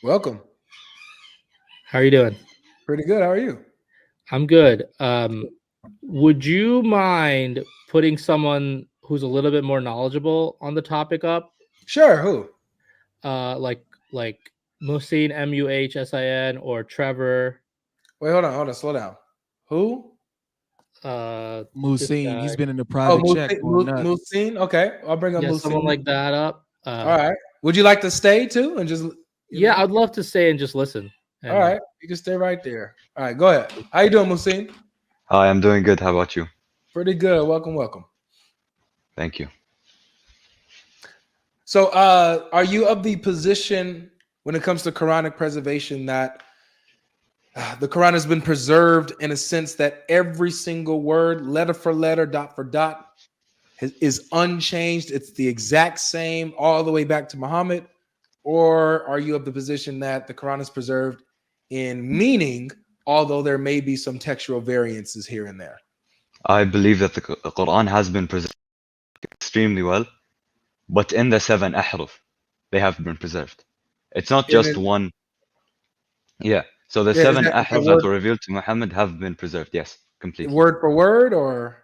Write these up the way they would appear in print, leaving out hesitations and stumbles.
Welcome. How are you doing? Pretty good. How are you? I'm good. Would you mind putting someone who's a little bit more knowledgeable on the topic up? Sure. Who? Like Muhsin, Muhsin, or Trevor. Wait, hold on. Slow down. Who? This Muhsin, guy. he's been in the Oh, private check going nuts. Muhsin. Okay, I'll bring up Yeah, someone Muhsin. like that up. All right. Would you like to stay too and just? Yeah, I'd love to stay and just listen. All right, you can stay right there. All right, go ahead. How you doing, Muhsin? Hi, I'm doing good. How about you? Pretty good. Welcome. Thank you. So, are you of the position when it comes to Quranic preservation that the Quran has been preserved in a sense that every single word, letter for letter, dot for dot, is unchanged? It's the exact same all the way back to Muhammad? Or are you of the position that the Quran is preserved in meaning, although there may be some textual variances here and there? I believe that the Quran has been preserved extremely well, but in the 7 ahruf, they have been preserved. It's not just one. Yeah. So the 7 ahruf that were revealed to Muhammad have been preserved. Yes, completely. Word for word, or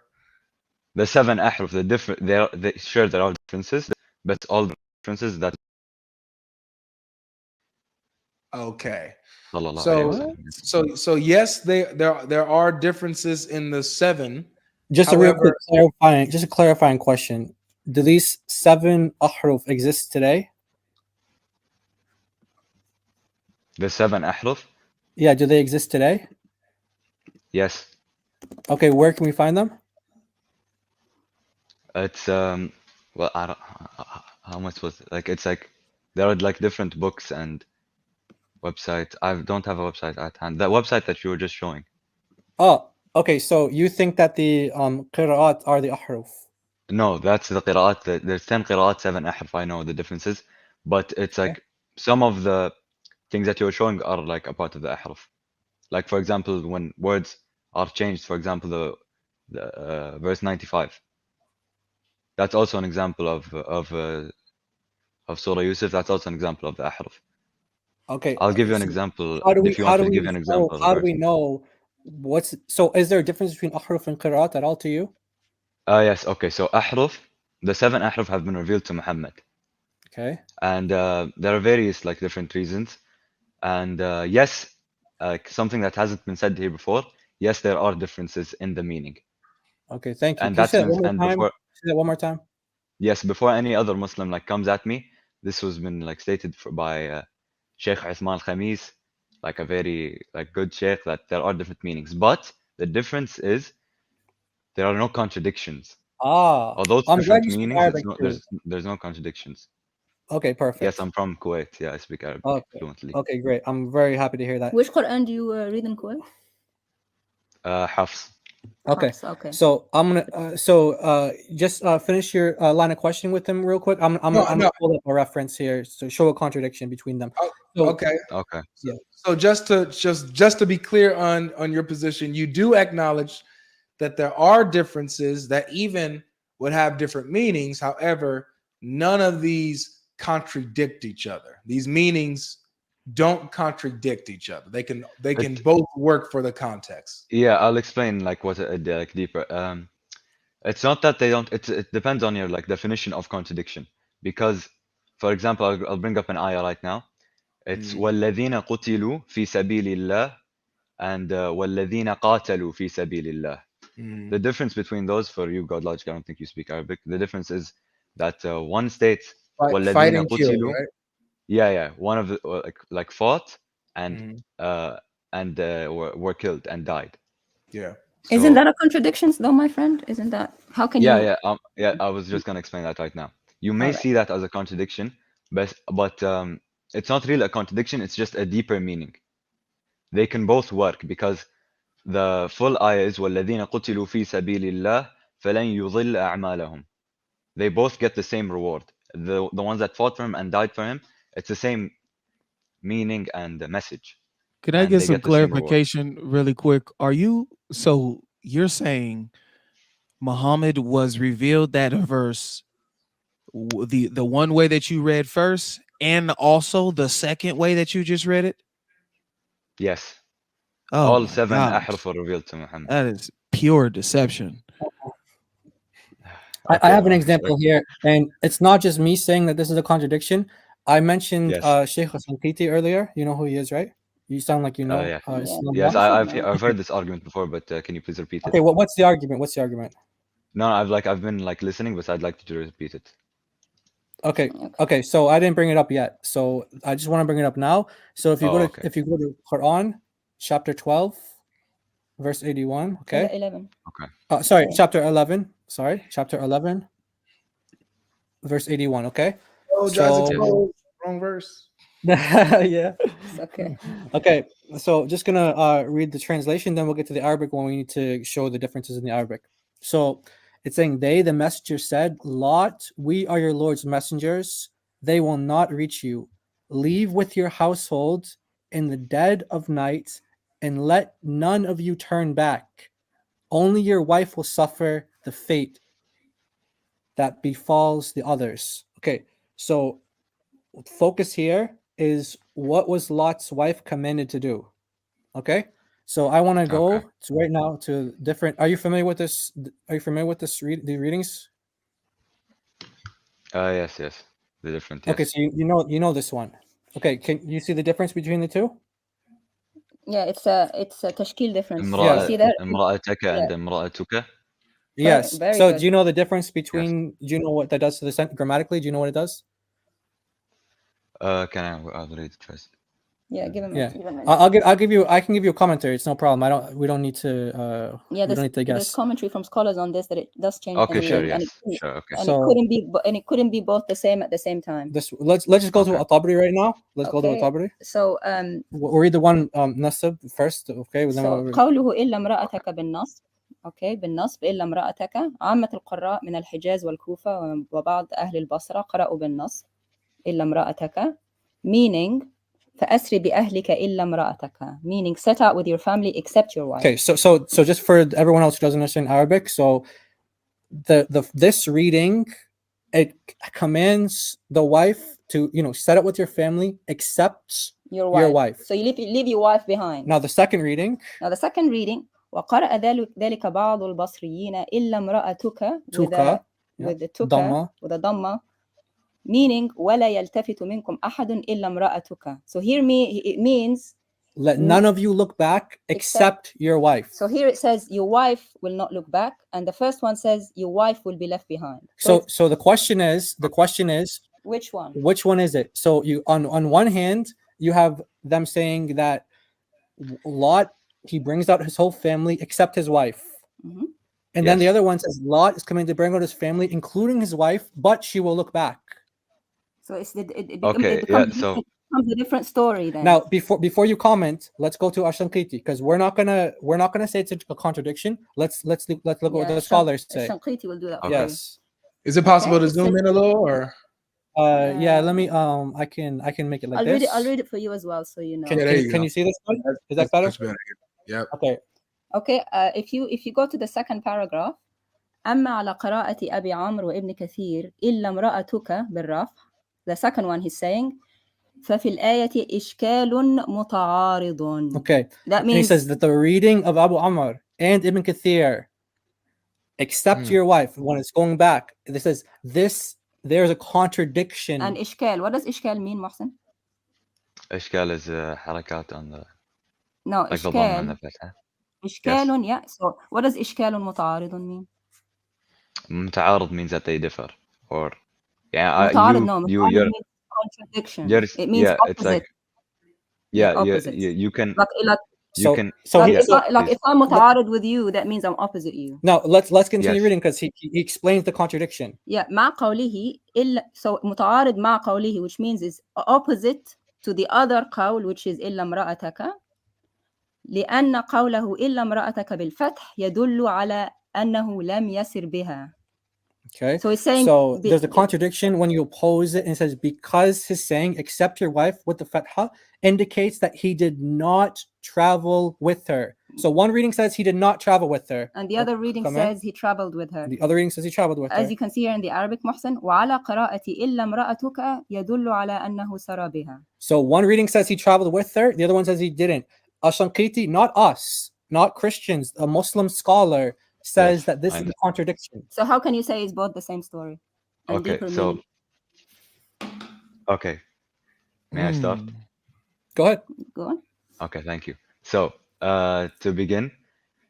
the 7 ahruf, they share there are differences, but all the differences that. Okay. So yes, there are differences in the 7. Just a real quick clarifying question. Do these 7 ahruf exist today? The 7 ahruf? Yeah, do they exist today? Yes. Okay, where can we find them? It's well, I don't, how much was it? Like it's like there are like different books and websites. I don't have a website at hand. The website that you were just showing. Oh, okay. So you think that the qira'at are the ahruf? No, that's the qira'at. There's 10 qira'at, 7 ahruf. I know the differences, but it's like some of the things that you're showing are like a part of the ahruf. Like for example, when words are changed, for example, the verse 95. That's also an example of Surah Yusuf. That's also an example of the ahruf. Okay. I'll give you an example if you want me to give you an example. How do we know is there a difference between ahruf and qira'at at all to you? Yes. Okay. So ahruf, the 7 ahruf have been revealed to Muhammad. Okay. And there are various like different reasons. And yes, something that hasn't been said here before. Yes, there are differences in the meaning. Okay, thank you. And Can that's you say that one more time? Yes, before any other Muslim like comes at me, this was been like stated by Sheikh Uthman al-Khamis, like a very like good sheikh, that there are different meanings. But the difference is there are no contradictions. Although it's different meanings, there's no contradictions. Okay, perfect. Yes, I'm from Kuwait. Yeah, I speak Arabic fluently. Okay, great. I'm very happy to hear that. Which Quran do you read in Kuwait? Hafs. Okay. Okay. So I'm gonna just finish your line of questioning with him real quick. I'm gonna pull up a reference here to show a contradiction between them. Okay. Yeah. So just to be clear on your position, you do acknowledge that there are differences that even would have different meanings. However, none of these contradict each other. These meanings don't contradict each other. They can both work for the context. Yeah, I'll explain like what like deeper. It's not that they don't. It depends on your like definition of contradiction. Because, for example, I'll bring up an ayah right now. It's وَالَّذِينَ قُتِلُوا فِي سَبِيلِ اللَّهِ and وَالَّذِينَ قَاتَلُوا فِي سَبِيلِ اللَّهِ. The difference between those, for you, Godlogic, I don't think you speak Arabic. The difference is that one states fighting kill, right? Yeah. One of the like fought and were killed and died. Yeah. So, isn't that a contradiction, though, my friend? Isn't that how can you? Yeah. I was just gonna explain that right now. You may see that as a contradiction, but it's not really a contradiction. It's just a deeper meaning. They can both work because the full ayah is وَالَّذِينَ قُتِلُوا فِي سَبِيلِ اللَّهِ فَلَنْ يُضِلَّ أَعْمَالَهُم. They both get the same reward. The ones that fought for him and died for him, it's the same meaning and the message. Can I get some clarification really quick? You're saying Muhammad was revealed that verse the one way that you read first, and also the second way that you just read it? Yes. Oh, all 7 gosh. أحرف were revealed to Muhammad. That is pure deception. I have an example here, and it's not just me saying that this is a contradiction. I mentioned Sheikh Hasankiti earlier. You know who he is, right? You sound like you know. Yes, I've heard this argument before, but can you please repeat it? Okay, what's the argument? What's the argument? No, I've been like listening, but I'd like you to repeat it. Okay. So I didn't bring it up yet. So I just want to bring it up now. So if you if you go to Quran, chapter 12, verse 81. Okay. 11. Okay. Sorry, chapter 11. Sorry, chapter 11, verse 81. Okay. Oh, so, wrong verse. Yeah. It's okay. Okay. So just gonna read the translation, then we'll get to the Arabic when we need to show the differences in the Arabic. So it's saying, they, the messenger, said, Lot, we are your Lord's messengers. They will not reach you. Leave with your household in the dead of night, and let none of you turn back. Only your wife will suffer the fate that befalls the others. Okay, so focus here is what was Lot's wife commanded to do. Okay, so I want to go to right now to different. Are you familiar with this? Are you familiar with this? The readings? Yes. The different. Yes. Okay, so you know this one. Okay, can you see the difference between the two? Yeah, it's a tashkil difference. You see that? امرأتك and امرأتك. Yes. Very so good. do you know the difference between? Do you know what that does to the sentence grammatically? Do you know what it does? Can I read it first? Yeah, give him. Yeah, give him I'll give you. I can give you a commentary. It's no problem. We don't need to. Yeah, we don't need to guess. There's commentary from scholars on this that it does change. Okay, the sure. meaning, Yes, sure. Okay. And it couldn't be both the same at the same time. Let's just go to Al-Tabari right now. Let's go to Al-Tabari. So we'll read the one nasab first. Okay. So قوله إلا امرأتك بالنصب. Okay, بالنصب إلا امرأتك. عامة القراء من الحجاز والكوفة وبعض أهل البصرة قرأوا بالنصب إلا امرأتك, meaning فأسري بأهلك إلا امرأتك, meaning set out with your family except your wife. Okay, so just for everyone else who doesn't understand Arabic, so this reading, it commands the wife to set out with your family except your wife. So you leave your wife behind. Now the second reading. وقرأ ذلك بعض البصريين إلا امرأتك with the tuka with a dhamma, meaning ولا يلتفت منكم أحد إلا امرأتك. So here it means let none of you look back except your wife. So here it says your wife will not look back, and the first one says your wife will be left behind. So the question is which one? Which one is it? So you on one hand you have them saying that Lot, he brings out his whole family except his wife. Mm-hmm. And then the other one says Lot is coming to bring out his family, including his wife, but she will look back. So it becomes a different story then. Now, before you comment, let's go to Ashankiti, because we're not gonna say it's a contradiction. Let's look at what the scholars say. Ashankiti will do that. Yes. Is it possible to zoom in a little, or? Yeah. Let me. I can make it like this. I'll read it for you as well, so you know. Can you see this one? Is that better? Yeah. Okay. If you go to the second paragraph, أما على قراءة أبي عمرو وابن كثير إلا امرأتك بالرفع. The second one he's saying ففي الآية إشكال متعارض. Okay. That means he says that the reading of Abu Amr and Ibn Kathir, except your wife, when it's going back, it says there's a contradiction. And إشكال, what does إشكال mean, Mohsen? إشكال is حركات on the. No, like إشكال. إشكال, yeah. So what does إشكال متعارض mean? متعارض means that they differ, or متعارض, no. متعارض means contradiction. It means opposite. It's like you can if I'm متعارض with you, that means I'm opposite you. Now let's continue reading, because he explains the contradiction. Yeah, مع قوله إلا, so متعارض مع قوله, which means is opposite to the other قول, which is إلا امرأتك, لأن قوله إلا امرأتك بالفتح يدل على أنه لم يسر بها. Okay. So he's saying. So there's a contradiction when you oppose it, and it says because he's saying except your wife with the fatha indicates that he did not travel with her. So one reading says he did not travel with her. And the other reading Come in. says he traveled with her. The other reading says he traveled with her. As you can see here in the Arabic, Muhsin, وعلى قراءتي إلا امرأتك يدل على أنه سرى بها. So one reading says he traveled with her. The other one says he didn't. Ashanqiti, not us, not Christians, a Muslim scholar says Yes, that this I is know. a contradiction. So how can you say it's both the same story? And Okay, deeper so meaning? okay, may I start? Go ahead. Go on. Okay, thank you. So, to begin,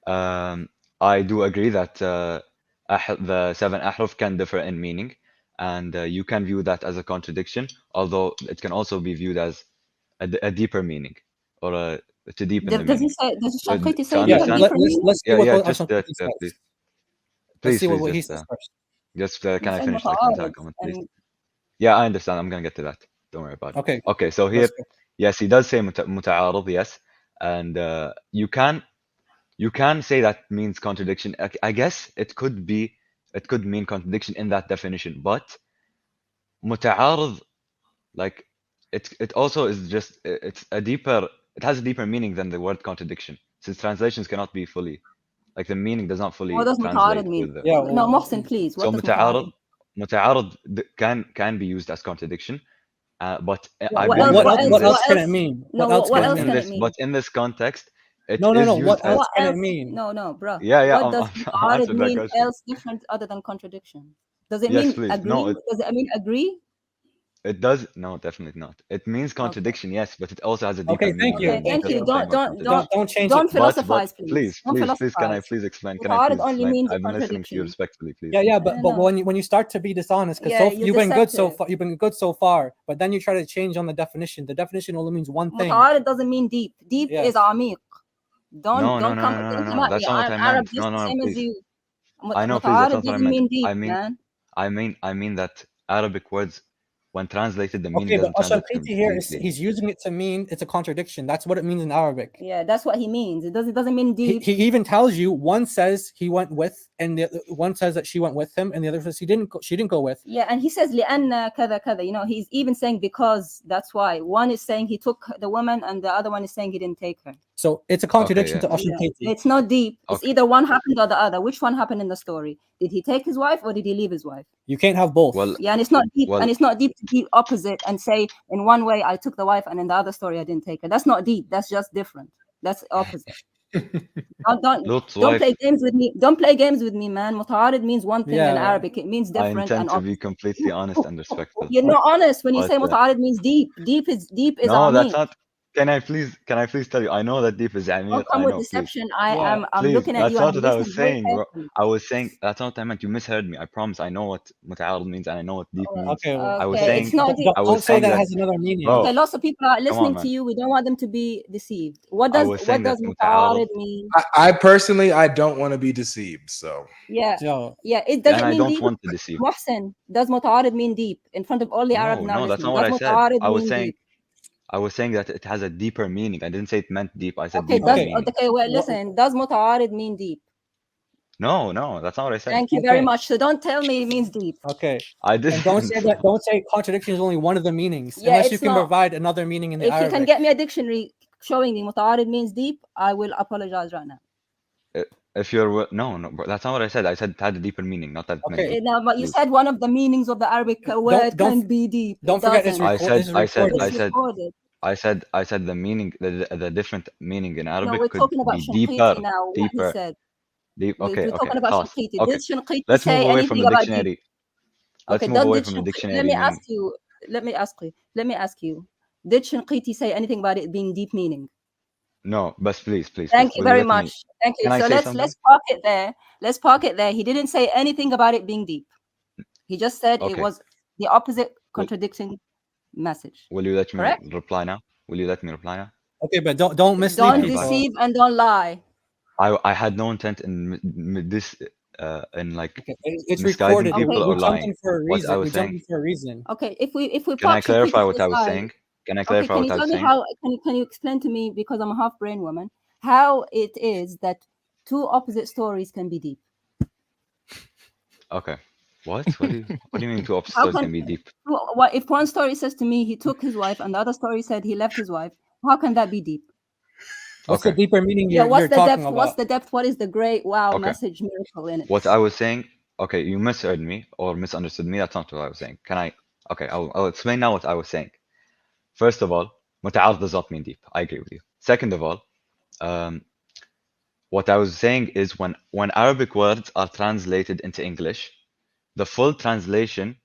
I do agree that the 7 ahruf can differ in meaning, and you can view that as a contradiction, although it can also be viewed as a deeper meaning, or to deepen the Does he meaning. say? Does So Shanqiti to say Yeah, deeper understand, meaning? let's see yeah, what yeah, what just Ashanqiti says. please, Let's see please, what he just says first. He can I said finish like the entire متعارض comment, please? and Yeah, I understand. I'm gonna get to that. Don't worry about it. Okay, Okay, so here, let's go. yes, he does say متعارض, yes, and you can say that means contradiction. I guess it could mean contradiction in that definition, but متعارض, like it also is just it has a deeper meaning than the word contradiction, since translations cannot be fully, like the meaning does not what fully does translate متعارض mean? with the. Yeah, No, Muhsin, please. What So does متعارض? متعارض can be used as contradiction, but I What believe else? that in What else this, can it mean? No, What else what can it else mean? can it mean? but in this context, it No. is used What as. else can it else? mean? No, bro. Yeah, What I'm does I'll متعارض answer that mean question. else different other than contradiction? Does it Yes, mean please. agree? No, Does it mean agree? it does. No, definitely not. It means contradiction, yes, but it also has a deeper Okay, thank meaning you. Okay, than thank just you. the Don't plain word don't contradiction. don't change don't it. But philosophize, please. Don't can I philosophize. please explain? Can I متعارض please only explain? means a I've been listening to you contradiction. respectfully, please. Yeah, but No. when you start to be dishonest, because Yeah, you're you've been good so deceptive. far, you've been good so far, but then you try to change on the definition. The definition only means one thing. متعارض doesn't mean deep. Deep Yes. is عميق. Don't No, come no. at me. That's not what I'm I Arab meant. just the No, same as please. you. I know, please. That's متعارض not what I doesn't meant. mean deep, man. I mean that Arabic words, when translated, the meaning Okay, but doesn't translate Ashanqiti here is completely. he's using it to mean it's a contradiction. That's what it means in Arabic. Yeah, that's what he means. It doesn't mean He, deep. he even tells you one says he went with, and the one says that she went with him, and the other says she didn't go with. Yeah, and he says لأن كذا كذا. You know, he's even saying because. That's why one is saying he took the woman, and the other one is saying he didn't take her. So it's a contradiction Okay, to Ashanqiti. It's not deep. It's Okay. either one happened or the other. Which one happened in the story? Did he take his wife or did he leave his wife? You can't have both. Well, Yeah, and it's not deep. well, And it's not deep to be opposite and say in one way I took the wife and in the other story I didn't take her. That's not deep. That's just different. That's opposite. Lut's Don't wife. play games with me. Don't play games with me, man. متعارض means one thing in Yeah. Arabic. It means I different intend and to be opposite. completely honest and respectful. You're not honest when you But, say متعارض means deep. Deep is No, that's عميق. not. Can I please tell you? I know that deep is Don't Amir. come I with know, please. deception. Yeah. I'm Please, looking at that's you not and what I listening was very saying, bro. carefully. I was saying that's not what I meant. You misheard me. I promise. I know what muta'arad means and I know what deep means. Okay. I was Okay, saying. it's not deep. I was Don't say saying that that. has another meaning. Bro, Okay, lots of people are listening man. to you. We don't want them to be deceived. What I does was saying that متعارض mean? I personally, I don't want to be deceived. So Yeah, So, yeah. It doesn't and I mean don't deep. want to deceive. Muhsin, does متعارض mean deep in front of all the Arabs now No, that's listening? not what Does I said. متعارض I was mean saying. deep? I was saying that it has a deeper meaning. I didn't say it meant deep. I said Okay, deeper does meaning. okay. Well, listen. Does متعارض mean deep? No, that's not what I said. Thank you very Okay. much. So don't tell me it means deep. okay. I didn't. And don't say that. Don't say contradiction is only one of the meanings, Yeah, unless you it's can not. provide another meaning in the If you Arabic. can get me a dictionary showing me متعارض means deep, I will apologize right now. If you're no, bro, that's not what I said. I said it had a deeper meaning, not that it meant Okay. deep. Now, but you Please. said one of the meanings of the Arabic word don't- can be deep. Don't It forget it's doesn't. recorded. I said the meaning, the different meaning in No, Arabic we're could talking about be deeper, Shanqiti now. What deeper, he said. deep. Okay, We're talking about خلاص. Shanqiti. Okay, Did Shanqiti let's say move away from anything the about deep? dictionary. Let's Okay, move away did from the Shanqiti, dictionary. let me ask you. Let me ask you. Did Shanqiti say anything about it being deep meaning? No, but please. Thank you Will very let me- much. Thank you. Can I So say let's something? park it there. Let's park it there. He didn't say anything about it being deep. He just said it Okay. was the opposite contradicting message. Will you let me Correct? reply now? Will you let me reply now? Okay, but don't mislead Don't people. deceive and don't lie. I had no intent in this in like Okay, it's misguiding recorded. people Okay. or We jumped lying. in for a What I reason. was We jumped saying. in for a reason. Okay, if we Can I park clarify Shanqiti what to I the was side, saying? Can I okay, clarify can what you I tell was me saying? how can you explain to me, because I'm a half brain woman, how it is that two opposite stories can be deep? Okay. What do you mean two opposite How stories can can be deep? what if one story says to me he took his wife and the other story said he left his wife? How can that be deep? What's Okay. the deeper meaning Yeah, you're what's the talking depth? about? What's the depth? What is the great wow Okay. message miracle in it? What I was saying, okay, you misheard me or misunderstood me. That's not what I was saying. Can I? Okay, I'll explain now what I was saying. First of all, متعارض does not mean deep. I agree with you. Second of all, what I was saying is when Arabic words are translated into English, the full translation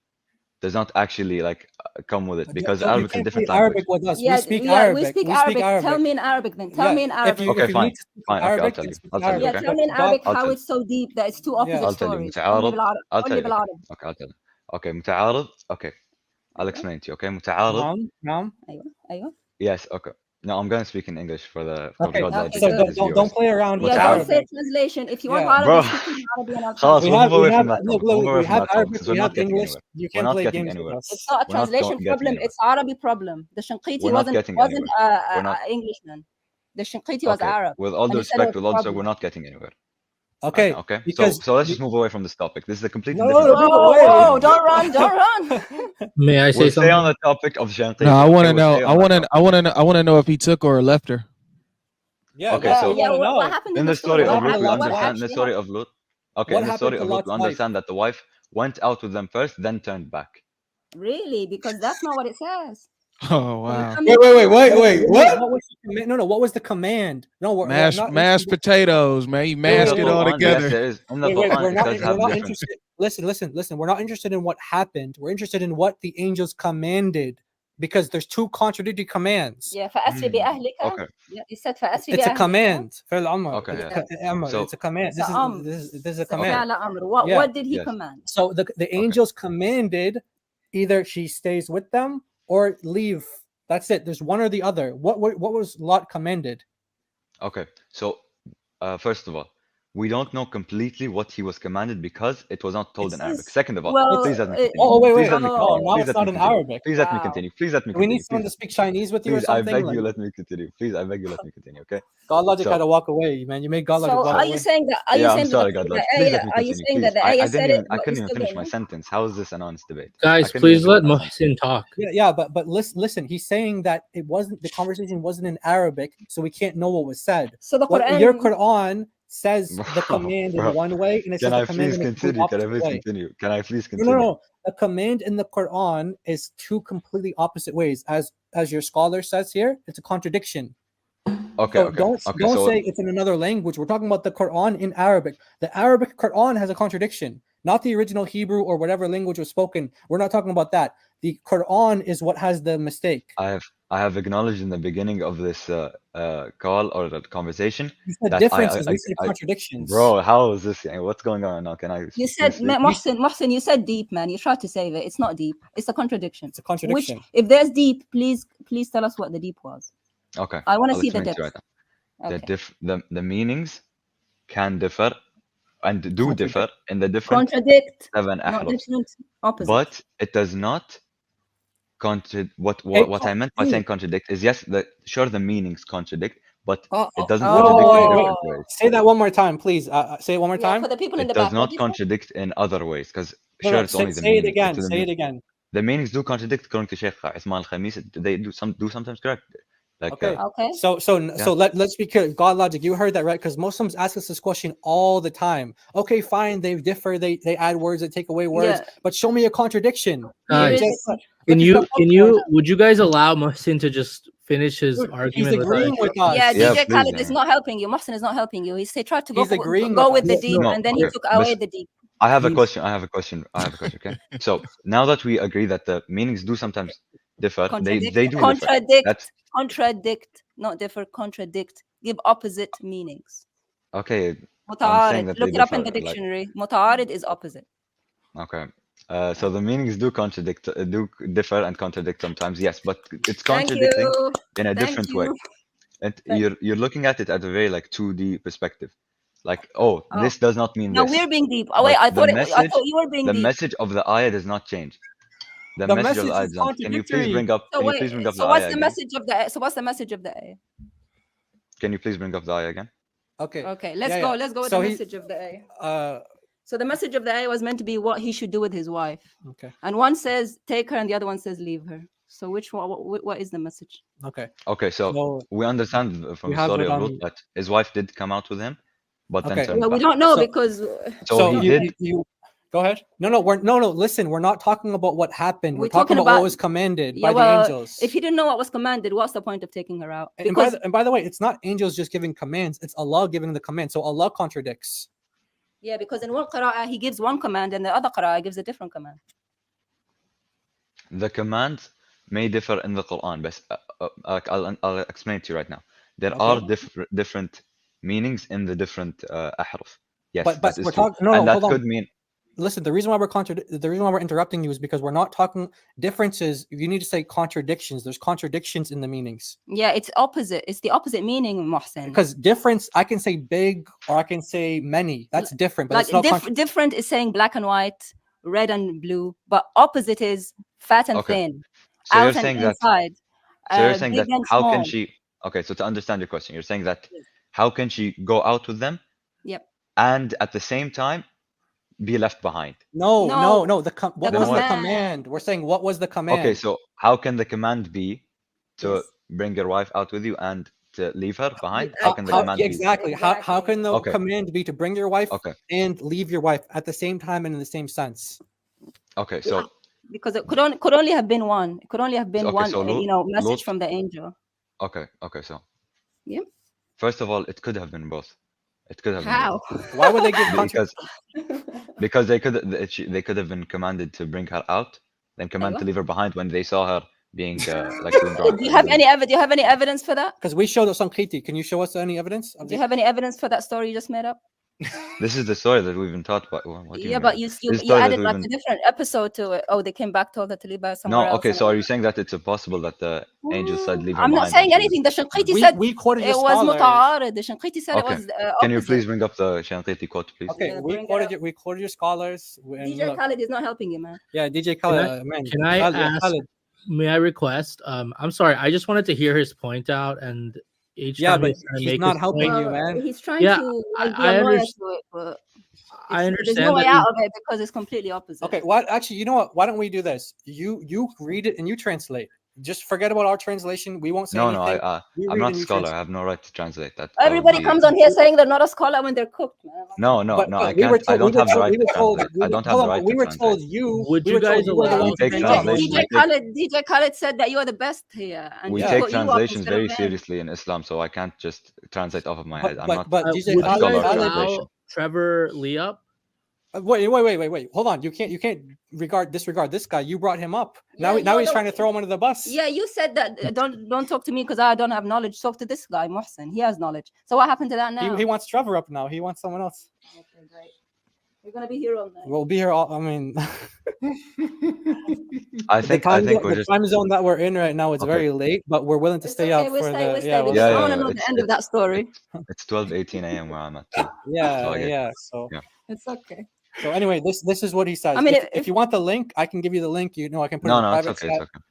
does not actually like come with it because You Arabic is a can't different play language. Arabic with us. Yeah, we speak yeah, Arabic. we speak we Arabic. Speak Arabic. Tell me in Arabic then. Tell me in Arabic. Okay, If you fine. need to speak Fine. Okay, Arabic, I'll tell then you. speak I'll tell you. Yeah, Arabic. Okay. tell me in God- Arabic I'll how tell you. it's so deep that it's two opposite I'll tell you. stories. متعارض. Only بالعربي. I'll tell Only you. بالعربي. Okay, I'll tell you. Okay, متعارض. Okay, I'll explain to you. Okay, متعارض. Naam. أيوة. Yes. Okay. No, I'm gonna speak in English for Okay, Godlogic so good. and his don't viewers. play around with Yeah, متعارض. don't say Arabic. translation. If you want Yeah. Arabic, Bro. speak in Arabic and I'll خلاص, translate. we'll move away from that look, topic. We'll move away we from have that topic Arabic, because we we're have not getting English. anywhere. You We're can't not play getting games with anywhere. us. It's not a We're not translation getting problem. anywhere. It's Arabic problem. The Shinqiti We're not getting wasn't anywhere. We're not. Englishman. The Shinqiti was Okay. Arab. With all due And he said it respect, was with a all due respect, problem. we're not getting anywhere. Okay, Okay. So because let's just move away from this topic. This is a completely No, different topic. Whoa, don't run, don't run. May I say We'll stay on something? the topic of Shanqiti. No, I okay? want to We'll know. stay I on that want to. topic. I want to. I want to know if he took her or left her. yeah, Okay, that's so- what we wanna know. what happened In in the story What of Lut, happened we to Lot's understand wife? the story of Lut. Okay, What in the happened story to of Lut, Lot's we wife? understand that the wife went out with them first, then turned back. Really? Because that's not what it says. Oh wow. Wait. What? What was the command? No, what was the command? No, we're Mashed not mashed interested- potatoes, man. You In mashed the it all Quran, together. yes, there is. In the Wait, Quran, we're it not, does we're have not different. interested. Listen. We're not interested in what happened. We're interested in what the angels commanded, because there's two contradictory commands. Yeah, فأسري بأهلك. Okay. Yeah, you said فأسري It's a بأهلك. command. فعل أمر. Okay, It's yeah. Amr. So- It's a command. It's a amr. This is a So command. فعل أمر. Yeah. What did he Yes. command? So the angels commanded either she stays with them or leave. That's it. There's one or the other. What was Lot commanded? Okay. So, first of all, we don't know completely what he was commanded because it was not told in It's- Arabic. Second of all, Well, please let me it- continue. Oh, wait. Please let me Oh, continue. now Please it's let not me in continue. Arabic. Please let me Wow. continue. Please let me Do we continue. need someone to speak Chinese with you or Please, I something? beg you, let me continue. Please, I beg you, let me continue. Okay. Godlogic So- had to walk away, man. You made Godlogic So walk are away. you saying that? Are you Yeah, saying I'm sorry, that Godlogic. the Please ayah? let me Are you continue. saying Please. that the I ayah didn't said even. it? I but couldn't you even still finish don't my know? sentence. How is this an honest debate? Guys, I couldn't please even let finish my sentence. Muhsin talk. Yeah, but listen. He's saying that it wasn't, the conversation wasn't in Arabic, so we can't know what was said. So the Well, Quran. your Quran says the Bro, command bro. in one way, and it says Can I the command please in the complete continue? Can I opposite please way. continue? Can I please No, continue? no. The command in the Quran is two completely opposite ways. As your scholar says here, it's a contradiction. Okay, So okay. don't Okay, so say it's in another language. We're talking about the Quran in Arabic. The Arabic Quran has a contradiction, not the original Hebrew or whatever language was spoken. We're not talking about that. The Quran is what has the mistake. I have acknowledged in the beginning of this call or the conversation You said that differences. We said contradictions. bro, how is this? What's going on now? Can I? You said speak? Mohsin, you said deep, man. You tried to save it. It's not deep. It's a contradiction. It's a contradiction. Which, if there's deep, please tell us what the deep was. Okay. I want to I'll see the explain to depth. you right Okay. now. The meanings can differ and do Contradict. differ in the different Contradict, 7 not ahrufs, different, opposite. but it does not what I meant by saying contradict is yes, sure the meanings contradict, but it doesn't contradict in different ways. Say that one more time, please. Say it one more Yeah, time. for the people in It the does back. not contradict in other ways because No, sure no, it's only the say it meaning. again. It's the Say it meaning. again. The meanings do contradict according to Sheikh Ismail Khamis. They do sometimes correct. Like Okay. Okay. So let's be clear. Godlogic, you heard that right? Because Muslims ask us this question all the time. Okay, fine, they differ, they add words, they take away words, Yeah. but show me a contradiction. Guys, Here is it. would you guys allow Muhsin to just finish his Dude, argument? he's agreeing with us. Yeah, Yeah, DJ please, Khaled is man. not helping you. Mohsin is not helping you. He tried to He's agreeing go with with the us. deep, No, and then he okay, took away the deep. I have a Please. question. I have a question. Okay. So now that we agree that the meanings do sometimes differ, they do differ. Contradict, not differ. Contradict. Give opposite meanings. Okay. I'm saying متعارض. that Look they it up in differ. the dictionary. متعارض is opposite. Okay. So the meanings do differ and contradict sometimes, yes, but it's Thank contradicting you. in a Thank different way. you. And Thank you're looking at it at a very like 2D perspective. Like, this does not mean No, this. we're being deep. Oh wait, But I thought you were being the deep. message of the ayah does not change. The The message of message the ayah is does not. Can you please contradictory. bring up? So Can you wait, please bring up so the what's ayah the again? message of the? So what's the message of the ayah? Can you please bring up the ayah again? Okay. Okay, let's Yeah, go. yeah. Let's go with So the he- message of the ayah. Uh, So the message of the ayah was meant to be what he should do with his wife. okay. And one says take her, and the other one says leave her. So which one? What is the message? Okay. Okay, so So we understand from we the have story it of Lot on. that his wife did come out with him, but then Okay. turned Well, we back. don't know So- because So he did. You go ahead. No. Listen, we're not talking about what happened. We're We're talking talking about what about- was commanded yeah, by well, the angels. if he didn't know what was commanded, what's the point of taking her out? And by the way, it's not angels just giving commands. It's Allah giving the command. So Allah contradicts. Yeah, because in one qira'ah he gives one command and the other qira'ah gives a different command. The commands may differ in the Quran, but I'll explain to you right now. There Okay. are different meanings in the different ahruf. Yes, But that is we're true. talking. No, And that hold on. could mean Listen, the reason why we're interrupting you is because we're not talking differences. You need to say contradictions. There's contradictions in the meanings. Yeah, it's opposite. It's the opposite meaning, Mohsen. Because difference, I can say big or I can say many. That's different, but Like it's not different is saying black and white, red and blue, but opposite is fat and Okay. thin, so you're out and saying that. inside. So you're saying big that and how can small. she? Okay, so to understand your question, you're saying that Yes. how can she go out with them? Yep. And at the same time be left behind? No. No, What the was the command. command? We're saying what was the command? Okay, so how can the command be to Yes. bring your wife out with you and to leave her behind? How can the command be? Exactly. How can the Okay. command be to bring your wife Okay. and leave your wife at the same time and in the same sense? Okay, so Because it could only have been one. It could only have been Okay, one, so message Lot- from the angel. okay, so Yeah. first of all, it could have been both. It could have been How? Why would they give both. Because they could have been commanded to bring her out, then commanded to leave her behind when they saw her being like doing wrong. Do you have any evidence for that? Because we showed us on Kriti. Can you show us any evidence? Do you have any evidence for that story you just made up? This is the story that we've been taught about. What do you Yeah, mean? but you This is the you story that added we've like been- a different episode to it. Oh, they came back, told her to leave her somewhere No, else. okay, and so all are you saying that it's impossible that the angel said leave her I'm behind? not saying and she was- anything. The Shanqiti said we quoted it your was scholars. muta'arid. The Shanqiti said Okay. it was Can you opposite. please bring up the Shanqiti quote, please? Okay, Yeah, we bring it quoted up. we quoted your scholars. And DJ look, Khaled is not helping you, man. yeah, DJ Khaled, man. Can I ask? Khaled. May I request? I'm sorry. I just wanted to hear his point out, and each Yeah, time but he's trying to he's make not his helping point, you, man. He's trying Yeah, to like, be I a lawyer underst- to it, but I there's no understand way that out of it because it's completely opposite. Okay, what? Actually, you know what? Why don't we do this? You read it and you translate. Just forget about our translation. We won't say No, anything. You I'm read not and a you scholar. I translate. have no right to translate that. Everybody comes on here saying they're not a scholar when they're cooked, man. No, But I we were can't. I told, don't have the right to translate. I don't have hold the on, right but we to were translate. told you. Would we you were told guys you were the allow- one We to take bring it up. translation. DJ Khaled said that you are the best here, and We he take put you up translations instead of very him. seriously in Islam, so I can't just translate off of my head. I'm not. But would DJ you a scholar guys of Khaled, allow translation. Trevor Lee up? wait. Hold on. You can't disregard this guy. You brought him up. Now he's trying to throw him under the bus. Yeah, you said that. Don't talk to me because I don't have knowledge. Talk to this guy, Mohsen. He has knowledge. So what happened to that now? He wants Trevor up now. He wants someone else. Okay, great. You're gonna be here all night. We'll be here all. I mean, I think we're the just. time zone that we're in right now is Okay. very late, but we're willing to It's stay okay, up we'll for stay, the we'll stay, yeah. because Yeah, I want to know it's- the end of that story. It's 12:18 a.m. where I'm at. Too. Yeah. So Yeah. It's okay. so anyway, this is what he says. I mean, if you want the link, I can give you the link. You know, I can put it No, in the no, it's private okay. It's chat, okay.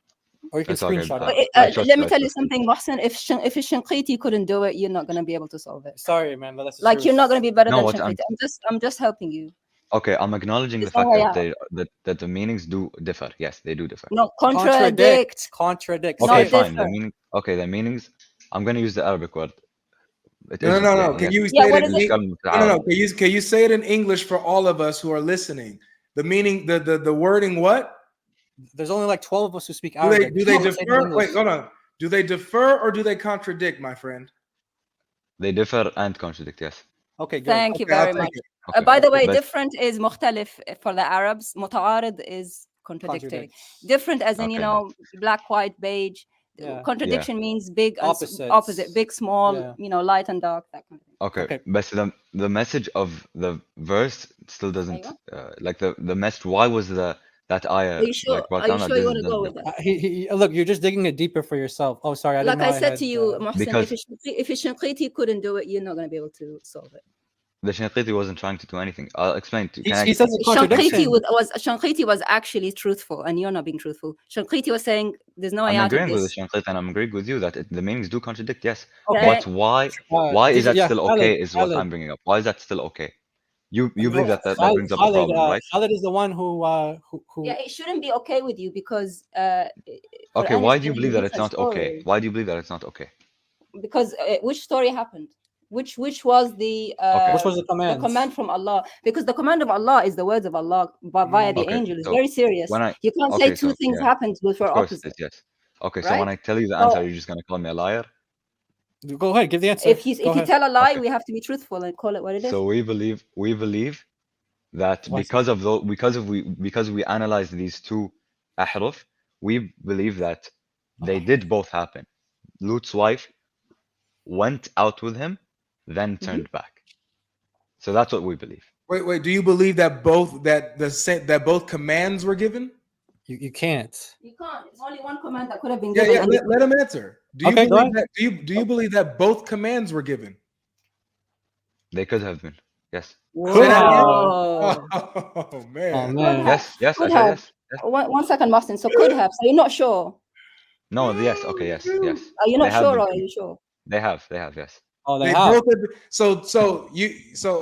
or you can It's okay. screenshot But it. I trust let you, me I tell you trust you. something, Mohsen. If Shanqiti couldn't do it, you're not gonna be able to solve it. Sorry, man, but that's the Like truth. you're not gonna be better No, than what Shanqiti. I'm just helping you. Okay, I'm acknowledging the There's no fact way that the meanings do differ. Yes, they do differ. No, contradict. Contradict. Okay, not fine. differ. The meanings. I'm gonna use the Arabic word. It No. is- Can yes. you Yeah, say what it in is it? English? No. Can you say it in English for all of us who are listening? The meaning, the wording, what? There's only like 12 of us who speak Do they Arabic. do they Say it in defer? English. Wait, hold on. Do they defer or do they contradict, my friend? They differ and contradict. Yes. Okay, good. Thank you Okay, I'll very take much. it. Okay. By the way, But- different is mukhtalif for the Arabs. Muta'arid is contradictory. Different as in, Okay. black, white, beige. Yeah. Contradiction means big and Opposites. opposite, big, small, Yeah. light and dark, that kind of thing. Okay. Okay. But the message of the verse still doesn't like the message. Why was that ayah Are you sure? like brought Are you down? That sure you this want to doesn't go with differ. that? Look, you're just digging it deeper for yourself. Oh, sorry, I didn't Like know I said had, to you, Mohsen, Because- if Shanqiti couldn't do it, you're not going to be able to solve it. The Shanqiti wasn't trying to do anything. I'll explain to you. he says it's contradiction. Shanqiti was actually truthful, and you're not being truthful. Shanqiti was saying there's no way I'm out of agreeing with the this. Shanqiti, and I'm agreeing with you that the meanings do contradict. Yes. Okay. But why is that still okay? Is what Khaled. I'm bringing up. Why is that still okay? You No, believe that brings up a Khalid, problem, right? Khalid is the one who Yeah, it shouldn't be okay with you because Okay, Quran why is do you telling believe that it's different not okay? stories. Why do you believe that it's not okay? Because which story happened? Which was the which was the command? command from Allah? Because the command of Allah is the words of Allah via the Okay, angel. It's so very serious. when I You can't say okay, two so things yeah, happened which were of course it opposite, is, yes. Okay, so when right? I tell you the So answer, you're just gonna call me a liar. Go ahead, give the answer. if you tell a lie, Okay. we have to be truthful and call it what it is. So we believe that One because we analyze these two ahruf, we believe that they did both happen. Lut's wife went out with him, then turned back. So that's what we believe. Wait. Do you believe that both commands were given? You can't. You can't. It's only one command that could have been Yeah, given. yeah. and Let him answer. Do you Okay, go believe ahead. that? Do you believe that both commands were given? They could have been. Yes. Say that again. Whoa. Oh man. Oh Could man. have. Yes, yes, I Could said have. yes. Yes. One second, Martin. So could have. So you're not sure. No, yes, okay, yes, yes. Are you They not have sure been or are given. you sure? They have, yes. Oh, they They have. both so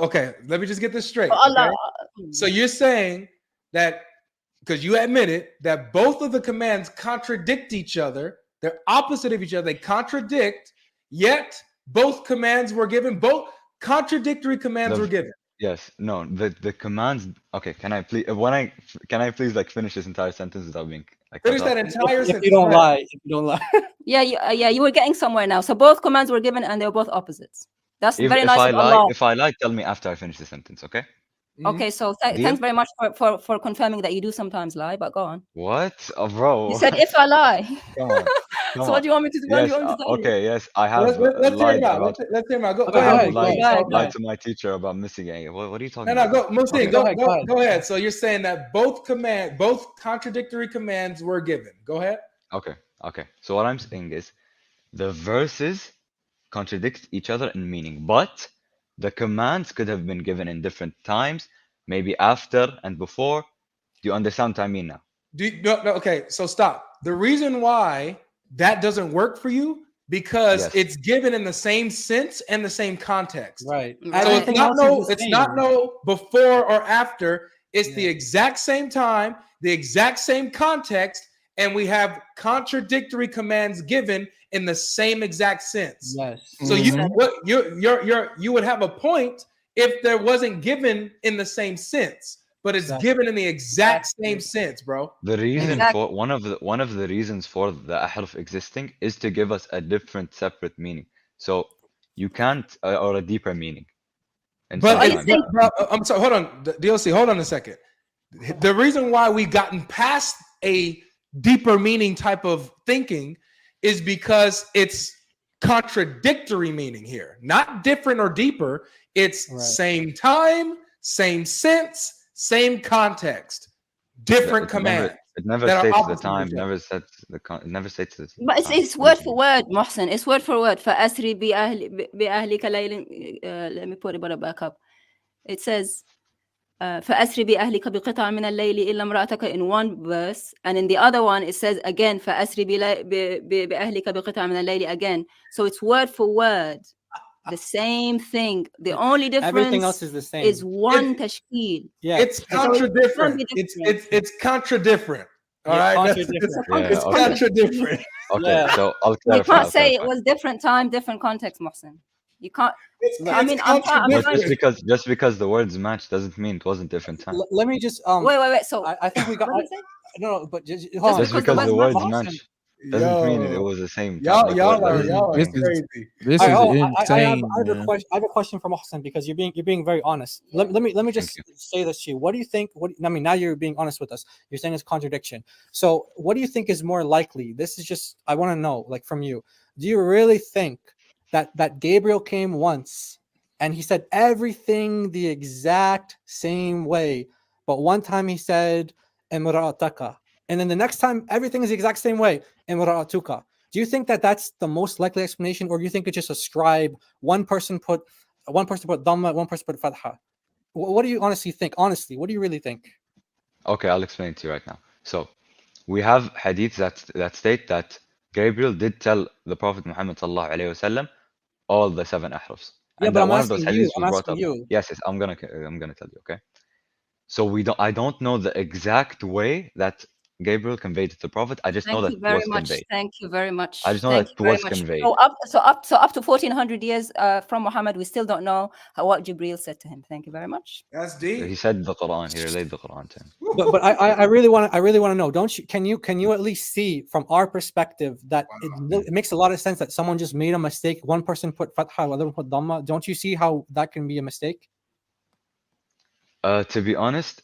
okay, let me just get this straight. So Allah. Okay? So you're saying that because you admitted that both of the commands contradict each other, they're opposite of each other, they contradict, yet both commands were given, both contradictory commands The- were given. Yes, no, the commands. Okay, can I please like finish this entire sentence without being like cut Finish off? that entire If sentence. you don't Go ahead. lie, if you don't lie. Yeah, you were getting somewhere now. So both commands were given and they were both opposites. That's very If nice I of lie, Allah. tell me after I finish the sentence, okay? Mhm. Okay, so Deal? thanks very much for confirming that you do sometimes lie, but go on. What? Oh, bro. You said if I lie. Come on. So what do you want me to do? What do Yes, you want me to tell you? okay, yes, I have Let's hear lied him out. about. Let's hear him out. Go Okay, I go have ahead, go lied, ahead, Go lied to my teacher about missing a. What are you talking No, about? go, Musin, Okay, go ahead. ahead. So you're saying that both contradictory commands were given. Go ahead. Okay. So what I'm saying is the verses contradict each other in meaning, but the commands could have been given in different times, maybe after and before. Do you understand what I mean now? No, okay, so stop. The reason why that doesn't work for you because Yes. it's given in the same sense and the same context. Right. Right. So Everything else is the same. not before or after. It's the Yeah. exact same time, the exact same context, and we have contradictory commands given in the same exact sense. Yes. So you would have a point if there wasn't given in the same sense, but it's Exactly. given in the exact same sense, bro. The reason Exactly. for one of the reasons for the ahruf existing is to give us a different separate meaning. So you can't or a deeper meaning. And But, are you sometimes- saying- I'm sorry, hold on, DLC, hold on a second. The reason why we've gotten past a deeper meaning type of thinking is because it's contradictory meaning here, not different or deeper. It's Right. same time, same sense, same context, different commands. It never that are states the opposite of time. each other. Never sets it never states the But time. it's word for word, Mohsen. It's word for word. فأسري بأهلك ليلا. Let me put it back up. It says فأسري بأهلك بقطع من الليل إلا امرأتك in one verse, and in the other one it says again فأسري بأهلك بقطع من الليل again. So it's word for word, the same thing. The only Everything difference else is the same. is one tashkil. Yeah. It's contradifferent. be It's contradifferent. All Yeah, right, contradifferent. it's okay. contradifferent. Okay, Yeah. so I'll You clarify. can't say it was different time, different context, Mohsen. You can't. I mean, I'm trying. But just because the words match doesn't mean it wasn't different time. Let me just Wait. So I think we got what did you say? no, but just hold on. Just because the words match doesn't mean it was the same time. Like, Y'all what are doesn't mean- crazy. This I is have insane. a question. I have a question for Mohsen because you're being very honest. Let me just say this to you. What do you think? I mean, now you're being honest with us. You're saying it's contradiction. So, what do you think is more likely? This is just I want to know, like from you. Do you really think that Gabriel came once and he said everything the exact same way, but one time he said imra'ataka, and then the next time everything is the exact same way, imra'atuka? Do you think that that's the most likely explanation, or do you think it's just a scribe? One person put dhamma, one person put fatha. What do you honestly think? Honestly, what do you really think? Okay, I'll explain it to you right now. So, we have hadiths that state that Gabriel did tell the Prophet Muhammad sallallahu alaihi wasallam all the 7 ahrufs. Yeah, and but that I'm one of those asking you. hadiths I'm was brought asking up. you. Yes, I'm gonna tell you. Okay. So I don't know the exact way that Gabriel conveyed it to the Prophet. I just know Thank that you it very was much. conveyed. Thank you very much. I just know Thank that you it very was much. conveyed. So up to 1400 years from Muhammad, we still don't know what Jibril said to him. Thank you very much. That's He deep. said the Quran. He relayed the Quran to him. But I really want to know. Don't you? Can you at least see from our perspective that it makes a lot of sense that someone just made a mistake. One person put fatha, the other one put dhamma. Don't you see how that can be a mistake? To be honest,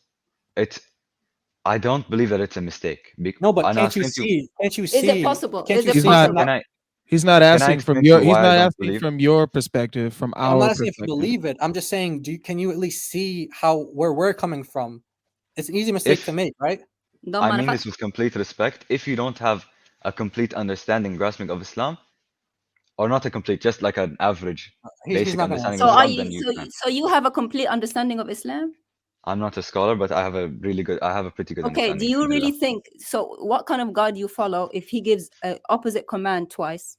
I don't believe that it's a mistake. No, but And I'll can't you explain to you. see? Can't you Is it see? possible? Can't Is you it He's see not- from possible? that? He's not Can I asking from explain to your. you He's why I not don't asking believe? from your perspective. From I'm our not asking if you perspective. believe it. I'm just saying, can you at least see where we're coming from? It's an easy mistake to If make, right? I mean this with complete respect, if you don't have a complete understanding, grasping of Islam, or not a complete, just like an average, He's basic not gonna understanding answer of So are Islam, you? then you can. So you have a complete understanding of Islam? I'm not a scholar, but I have a pretty good Okay. understanding. Do you really alhamdulillah. think so? What kind of God you follow if he gives an opposite command twice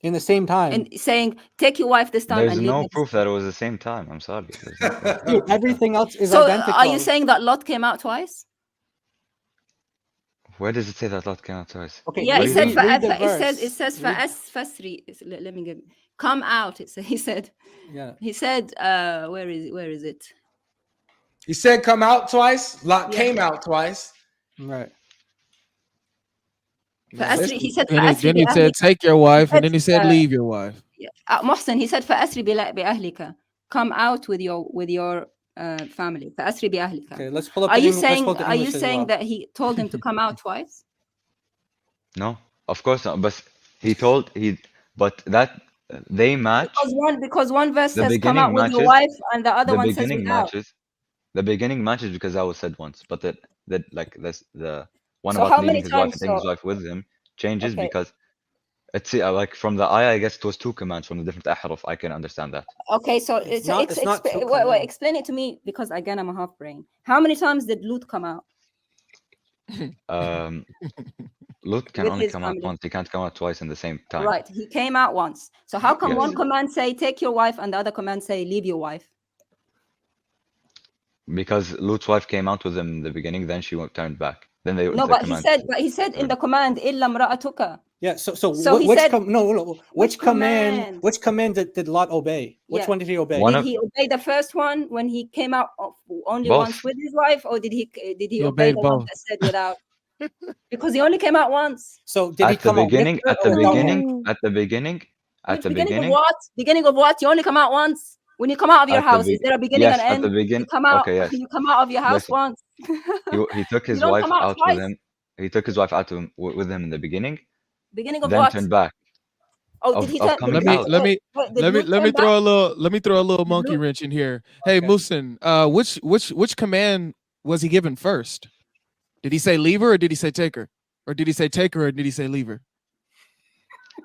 in the same time. and saying, "Take your wife this time There's and leave no me"? proof that it was the same time. I'm sorry. There's no proof. Dude, everything else is So identical. are you saying that Lot came out twice? Where does it say that lot came out twice? Okay, Yeah, What it do you said. mean? read the It verse. says for Read- us fasri. Let me get come out. He said. Yeah. He said. Where is it? He said come out twice. Lot Yeah. came out twice. Right. For Yeah. Asri, he said. Then he said, "Take your wife," and then he said, "Leave your wife." Mohsen, he said for Asri بأهلك. Come out with your family. For Asri بأهلك. Okay, let's pull up. Are the you English, let's saying? pull up the Are you English as saying well. that he told him to come out twice? No, of course not. But but that they match. Because one verse The says come out beginning with your matches. wife, and the other The one says beginning without. matches. The beginning matches because that was said once, but the one So about how leaving many his wife times? and taking his So wife with him changes okay, because it's like from the ayah, I guess it was two commands from the different ahruf. I can understand that. okay. So It's not two wait, commands. explain it to me because again I'm a half brain. How many times did Lut come out Lut can with only his come out family? once. He can't come out twice in the same time. Right, he came out once. So how come Yes. one command say take your wife and the other command say leave your wife? Because Lut's wife came out with him in the beginning, then she turned back. Then they No, the but command. he said in the command illa imra'atuka. Yeah. So he which said, which command did Lot obey? Which Yeah. one did he obey? One Did of he obey the first one when he came out only Both. once with his wife, or did he He obey obeyed the one both. that said without? Because he only came out once. So did he at the come out with beginning, her at or the without her? beginning, at the beginning, at Which the beginning of beginning, what? Beginning of what? You only come out once. When you come out of your at the house, is big there a beginning yes, and at end? the begin. You come out. Okay, yes. You come out of your house Listen, once. he took his You don't wife come out out with twice. him. He took his wife out with him in the beginning, Beginning of then what? turned back. Oh, did he Of turn? coming Did, out. Let me wait, did let me Lut let me turn back? throw a little monkey Luke- wrench in here. Hey, Okay. Musin, which command was he given first? Did he say leave her or did he say take her? Or did he say take her or did he say leave her?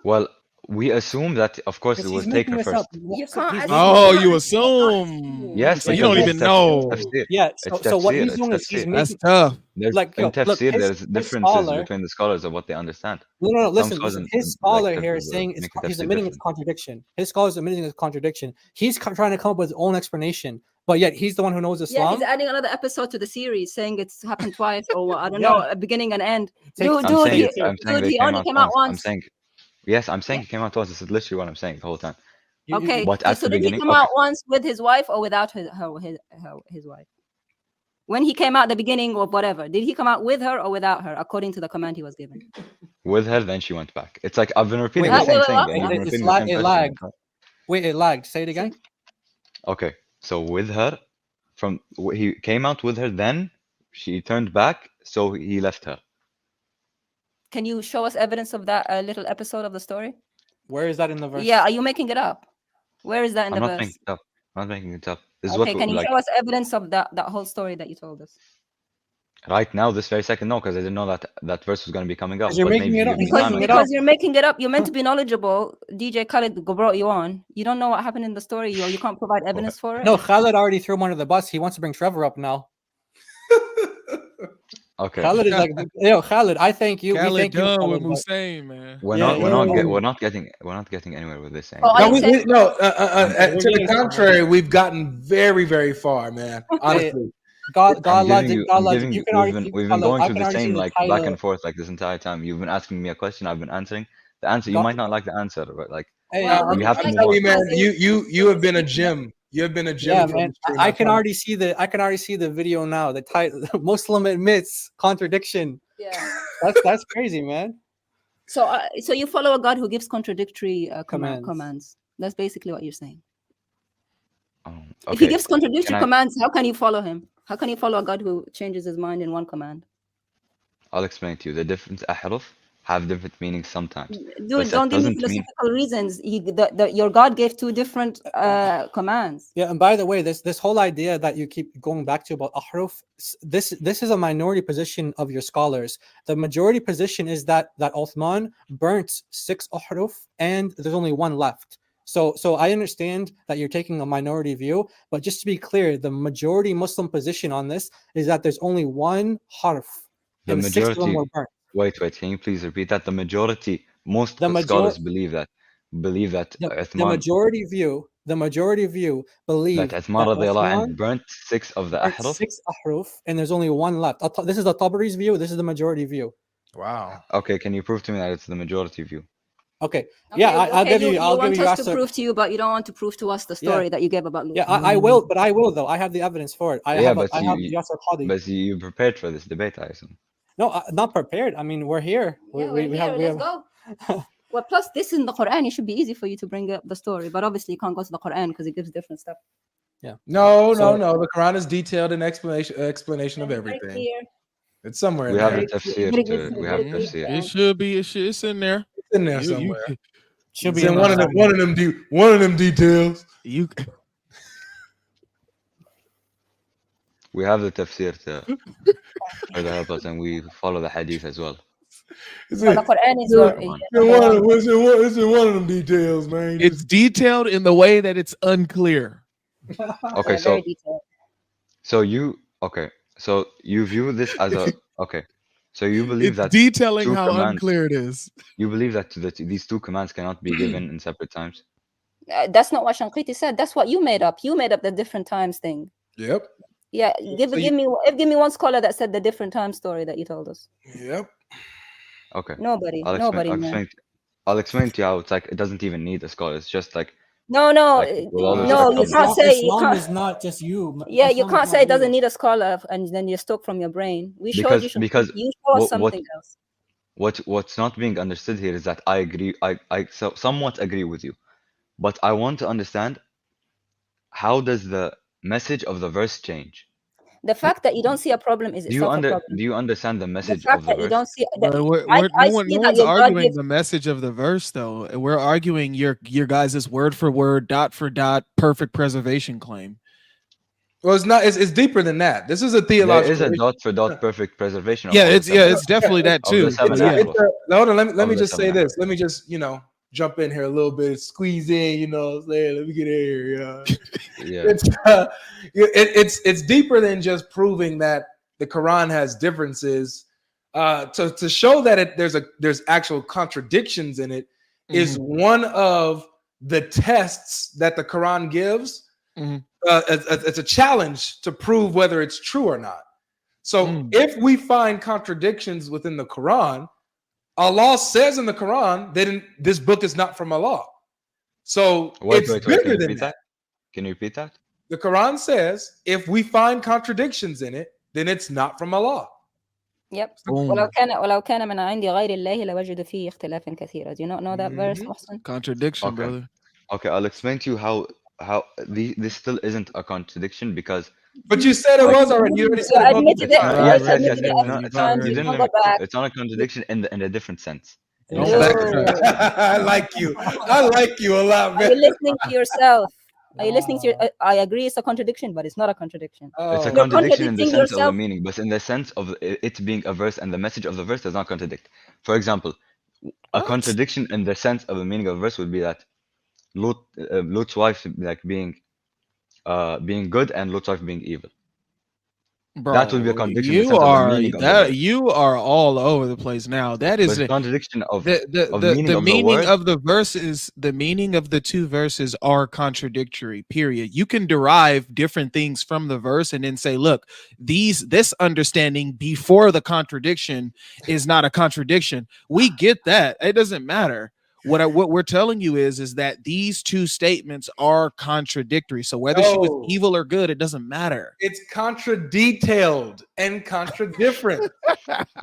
Well, we assume that, of course, it Because was he's taken making this first. up. You So can't he's assume. making- Oh, can't you assume. Yes, So you because don't it's even know. tafsir. Yeah. It's So what tafsir, he's it's doing is he's tafsir. That's making tough. There's like in look, tafsir, his there's differences scholar. between the scholars of what they understand. No. Some Listen. scholars His scholar like here is saying make the he's tafsir admitting it's different. contradiction. His scholar is admitting it's contradiction. He's trying to come up with his own explanation, but yet he's the one who knows Yeah, Islam. he's adding another episode to the series, saying it's happened twice, or I don't Yeah. know, a beginning and end. Take- Dude, I'm saying they he came only out came out once. I'm once. saying yes, I'm saying he came out once. This is literally what I'm saying the whole time. Okay, But at so the did he beginning, come okay, out once with his wife or without his wife? When he came out the beginning of whatever, did he come out with her or without her, according to the command he was given? with her, then she went back. It's like I've been repeating Wait, the same wait, thing. what? Then you've been It's repeating the same it question. lagged. Wait, it lagged. Say it again. Okay, so with her, he came out with her, then she turned back, so he left her. Can you show us evidence of that little episode of the story? Where is that in the verse? Yeah, are you making it up? Where is that in I'm the not verse? making it up. I'm not making it up. This is Okay, what can you like show us evidence of that whole story that you told us? right now, this very second, no, because I didn't know that verse was going to be coming up. 'Cause you're But making maybe it if up. you He's give me time, making I it can. up. Because you're making it up. You're meant to be knowledgeable. DJ Khaled brought you on. You don't know what happened in the story. You can't provide evidence for it. No, Khaled already threw him under the bus. He wants to bring Trevor up now. Okay. Khalid is like, yo, Khalid, I thank you. We Khaled thank you, done with Khalid, but- Musain, man. We're Yeah, not we're yeah, not yeah. we're not getting anywhere with this Oh, angle. No, Alex, no. we're To the getting somewhere. contrary, we've gotten very, very far, man. Honestly, God I'm logic, giving you God I'm logic. giving You you can already see, we've been Khalid, going I through can the already see same the like back title. and forth like this entire time. You've been asking me a question, I've been answering. The answer you God- might not like the answer, but like Hey, Well, we we have can to I'm move telling on. you, man. Because You have been a gem. You have been a gem. yeah, for man. the stream, I can promise. already see the video now. The title Muslim admits contradiction. yeah. That's crazy, man. So you follow a God who gives contradictory Commands. commands. That's basically what you're saying. If Okay. he gives contradictory Can I- commands, how can you follow him? How can you follow a God who changes his mind in one command? I'll explain to you. The different ahruf have different meanings sometimes. Dude, But don't that give me doesn't mean philosophical reasons. Your God gave two different commands. Yeah, and by the way, this whole idea that you keep going back to about ahruf, this is a minority position of your scholars. The majority position is that Uthman burnt 6 ahruf and there's only one left. So I understand that you're taking a minority view, but just to be clear, the majority Muslim position on this is that there's only one harf, the and 6 of them majority. were burnt. Wait, can you please repeat that? The majority, most The scholars major- believe that The Uthman majority view believe that Uthman that radiallahu Uthman anh burnt 6 of the burnt ahruf. 6 ahruf, and there's only one left. This is the Tabari's view. This is the majority view. Wow. Okay, can you prove to me that it's the majority view? Okay. Yeah, I'll give you. I'll give want you. us to Yasser. prove to you, but you don't want to prove to us the story that you gave about Lut. Yeah, I will, but I will though. I have the evidence for it. I Yeah, have. but I have Yasser Qadi. But you prepared for this debate, I assume. No, not prepared. I mean, we're here. We have. Let's go. Well, plus this is in the Quran. It should be easy for you to bring up the story, but obviously you can't go to the Quran because it gives different stuff. No. So- The Quran is detailed in explanation of everything. It's somewhere in We have there. the tafsir too. We have tafsir. It should be. It's in there. It's in there You- somewhere. Should It's be in in one of there. them. One of them details. You We have the tafsir to help us, and we follow the hadith as well. It's So in, the Quran is it's in one of them details, man. it's detailed in the way that it's unclear. Okay, very detailed. so you view this as a okay. So you believe It's that detailing two how commands- unclear it is. you believe that these two commands cannot be given in separate times. That's not what Shanqiti said. That's what you made up. You made up the different times thing. Yep. Yeah, give me one scholar that said the different time story that you told us. Yep. Okay. Nobody. I'll explain to you how it's like it doesn't even need a scholar. It's just like No, Like, with all no, those you can't say you Islam can't. is not just you. Yeah, you Islam is can't not say it doesn't you. need a scholar and then you're stuck from your brain. We showed you because you show us what- something else. what's not being understood here is that I agree. I somewhat agree with you, but I want to understand how does the message of the verse change? The fact that you don't see a problem is itself a problem. Do you understand the The message fact of the that you verse? don't see But I no see that one's your God arguing gives- the message of the verse, though. We're arguing your guys' word for word, dot for dot, perfect preservation claim. Well, it's not. It's deeper than that. This is a There theological. is a issue. dot for dot perfect preservation. Of Yeah, all the it's seven it's definitely that of the too. seven but yeah. ahruf. Hold on. Let Of me the just say seven this. Let me just jump in here a little bit, squeeze in. You know what I'm saying? Let me get in here. Yeah. It's deeper than just proving that the Quran has differences. To show that there's actual contradictions in it is one of the tests that the Quran gives. Mhm. It's a challenge to prove whether it's true or not. So if we find contradictions within the Quran, Allah says in the Quran that this book is not from Allah. So Wait. it's Can bigger you than repeat that. Can you repeat that? The Quran says if we find contradictions in it, then it's not from Allah. Yep. Boom. ولو كان من عند غير الله لوجدوا فيه اختلافا كثيرا. Do you not know that verse, Mohsen? Contradiction, Okay. brother. Okay, I'll explain to you how this still isn't a contradiction because But you said it was already. You already said it admitted multiple it. times. Yes, admitted it No, at it's the time. not. You You didn't can go limit. back. It's not a contradiction in a different sense. In Don't the sense back- of the- I like you. I like you a lot, Are man. you listening to yourself? Are you listening to your, I agree it's a contradiction, but it's not a contradiction. It's a Oh. You're contradiction in the contradicting sense of the yourself. meaning, but in the sense of it being a verse and the message of the verse does not contradict. For example, a What? contradiction in the sense of the meaning of the verse would be that Lut's wife like being good and Lut's wife being evil. Bro, That would be a contradiction in the sense of the meaning of the verse. you are all over the place now. That is But contradiction of the meaning of the meaning word. of the verses, the meaning of the two verses are contradictory, period. You can derive different things from the verse and then say, look, this understanding before the contradiction is not a contradiction. We get that. It doesn't matter. What we're telling you is that these two statements are contradictory. So whether she was No. evil or good, it doesn't matter. It's contra-detailed and contra-different.